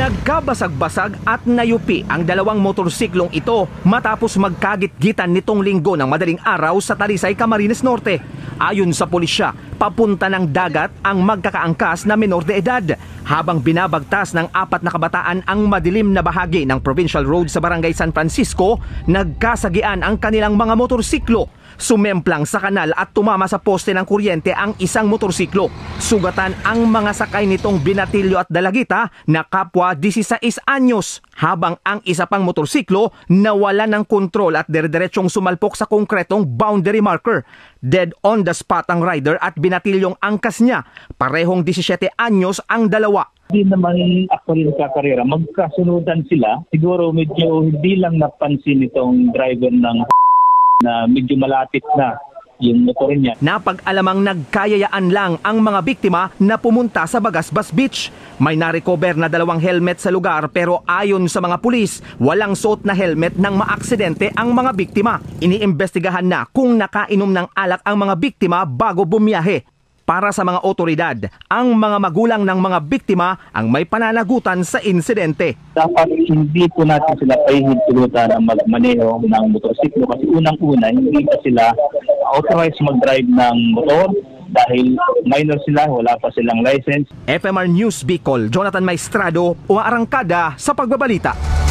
Nagkabasag-basag at nayupi ang dalawang motorsiklong ito matapos magkagit-gitan nitong linggo ng madaling araw sa Talisay, Camarines Norte. Ayon sa pulisya, papunta ng dagat ang magkakaangkas na menor de edad habang binabagtas ng 4 na kabataan ang madilim na bahagi ng Provincial Road sa Barangay San Francisco. Nagkasagian ang kanilang mga motorsiklo. Sumemplang sa kanal at tumama sa poste ng kuryente ang isang motorsiklo. Sugatan ang mga sakay nitong Binatilyo at Dalagita na kapwa 16 anyos, habang ang isa pang motorsiklo nawala ng kontrol at dire-diretsyong sumalpok sa konkretong boundary marker. Dead on the spot ang rider at binatilyong angkas niya. Parehong 17 anyos ang dalawa. Hindi naman actually nagkakarera. Magkasunudan sila. Siguro medyo hindi lang napansin itong driver ng na medyo malapit na yung motor niya. Napag-alamang nagkayayaan lang ang mga biktima na pumunta sa Bagasbas Beach. May narecover na 2 helmet sa lugar pero ayon sa mga pulis, walang suot na helmet nang maaksidente ang mga biktima. Iniimbestigahan na kung nakainom ng alak ang mga biktima bago bumiyahe. Para sa mga otoridad, ang mga magulang ng mga biktima ang may pananagutan sa insidente. Dapat hindi po natin sila pahihintulutan na magmaneho ng motorsiklo kasi unang-una hindi pa sila authorized mag-drive ng motor dahil minor sila, wala pa silang license. FMR News Bicol, Jonathan Maestrado, umaarangkada sa pagbabalita.